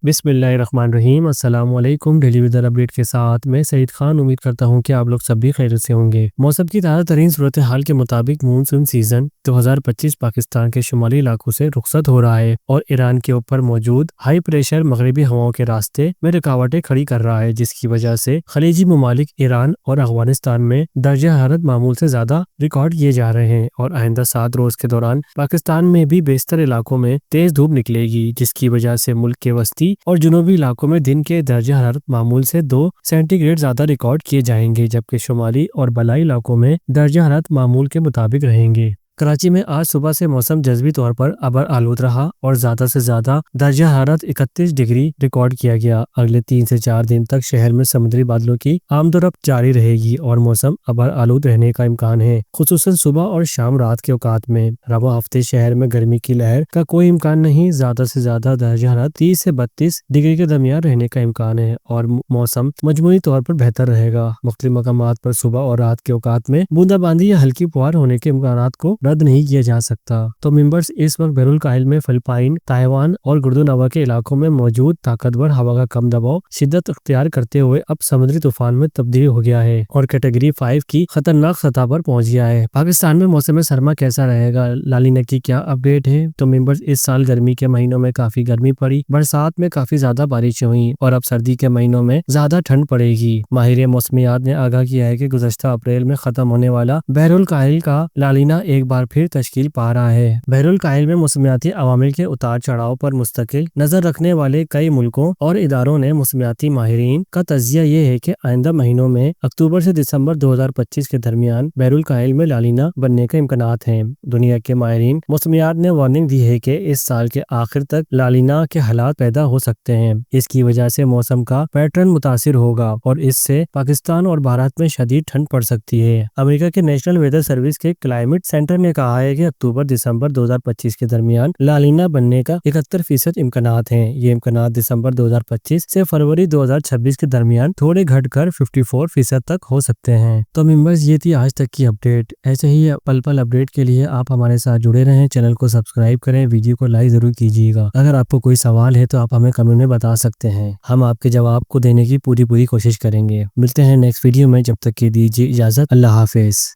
بسم اللہ الرحمن الرحیم۔ السلام علیکم۔ ڈیلی ویدر اپڈیٹ کے ساتھ میں سعید خان امید کرتا ہوں کہ آپ لوگ سب بھی خیریت سے ہوں گے۔ موسم کی تازہ ترین صورتحال کے مطابق مونسون سیزن 2025 پاکستان کے شمالی علاقوں سے رخصت ہو رہا ہے اور ایران کے اوپر موجود ہائی پریشر مغربی ہواؤں کے راستے میں رکاوٹیں کھڑی کر رہا ہے، جس کی وجہ سے خلیجی ممالک ایران اور افغانستان میں درجہ حرارت معمول سے زیادہ ریکارڈ کیے جا رہے ہیں اور آئندہ 7 روز کے دوران پاکستان میں بھی بیشتر علاقوں میں تیز دھوپ نکلے گی، جس کی وجہ سے ملک کے وسطی اور جنوبی علاقوں میں دن کے درجہ حرارت معمول سے 2 سینٹی گریڈ زیادہ ریکارڈ کیے جائیں گے، جبکہ شمالی اور بالائی علاقوں میں درجہ حرارت معمول کے مطابق رہیں گے۔ کراچی میں آج صبح سے موسم جزوی طور پر ابر آلود رہا اور زیادہ سے زیادہ درجہ حرارت 31 ڈگری ریکارڈ کیا گیا۔ اگلے 3 سے 4 دن تک شہر میں سمندری بادلوں کی آمد و رفت جاری رہے گی اور موسم ابر آلود رہنے کا امکان ہے، خصوصاً صبح اور شام رات کے اوقات میں۔ رواں ہفتے شہر میں گرمی کی لہر کا کوئی امکان نہیں، زیادہ سے زیادہ درجہ حرارت 30 سے 32 ڈگری کے درمیان رہنے کا امکان ہے اور موسم مجموعی طور پر بہتر رہے گا۔ مختلف مقامات پر صبح اور رات کے اوقات میں بوندا باندی یا ہلکی پھوار ہونے کے امکانات کو رد نہیں کیا جا سکتا۔ تو ممبرز، اس وقت بحر الکاہل میں فلپائن، تائیوان اور گردونوا کے علاقوں میں موجود طاقتور ہوا کا کم دباؤ شدت اختیار کرتے ہوئے اب سمندری طوفان میں تبدیل ہو گیا ہے اور کیٹیگری 5 کی خطرناک سطح پر پہنچ گیا ہے۔ پاکستان میں موسم سرما کیسا رہے گا؟ لالینا کی کیا اپڈیٹ ہے؟ تو ممبرز، اس سال گرمی کے مہینوں میں کافی گرمی پڑی، برسات میں کافی زیادہ بارشیں ہوئیں اور اب سردی کے مہینوں میں زیادہ ٹھنڈ پڑے گی۔ ماہر موسمیات نے آگاہ کیا ہے کہ گزشتہ اپریل میں ختم ہونے والا بحر الکاہل کا لالینا ایک بار پھر تشکیل پا رہا ہے۔ بحر الکاہل میں موسمیاتی عوامل کے اتار چڑھاؤ پر مستقل نظر رکھنے والے کئی ملکوں اور اداروں نے موسمیاتی ماہرین کا تجزیہ یہ ہے کہ آئندہ مہینوں میں اکتوبر سے دسمبر 2025 کے درمیان بحر الکاہل میں لالینا بننے کے امکانات ہیں۔ دنیا کے ماہرین موسمیات نے وارننگ دی ہے کہ اس سال کے آخر تک لالینا کے حالات پیدا ہو سکتے ہیں۔ اس کی وجہ سے موسم کا پیٹرن متاثر ہوگا اور اس سے پاکستان اور بھارت میں شدید ٹھنڈ پڑ سکتی ہے۔ امریکہ کے نیشنل ویدر سروس کے کلائمیٹ سینٹر نے کہا ہے کہ اکتوبر دسمبر 2025 کے درمیان لالینا بننے کا 71% امکانات ہیں۔ یہ امکانات دسمبر 2025 سے فروری 2026 کے درمیان تھوڑے گھٹ کر 54% تک ہو سکتے ہیں۔ تو ممبرز، یہ تھی آج تک کی اپڈیٹ۔ ایسے ہی پل پل اپڈیٹ کے لیے آپ ہمارے ساتھ جڑے رہیں، چینل کو سبسکرائب کریں، ویڈیو کو لائک ضرور کیجیے گا۔ اگر آپ کو کوئی سوال ہے تو آپ ہمیں کمنٹ میں بتا سکتے ہیں، ہم آپ کے جواب کو دینے کی پوری کوشش کریں گے۔ ملتے ہیں نیکسٹ ویڈیو میں، جب تک کے دیجیے اجازت۔ اللہ حافظ۔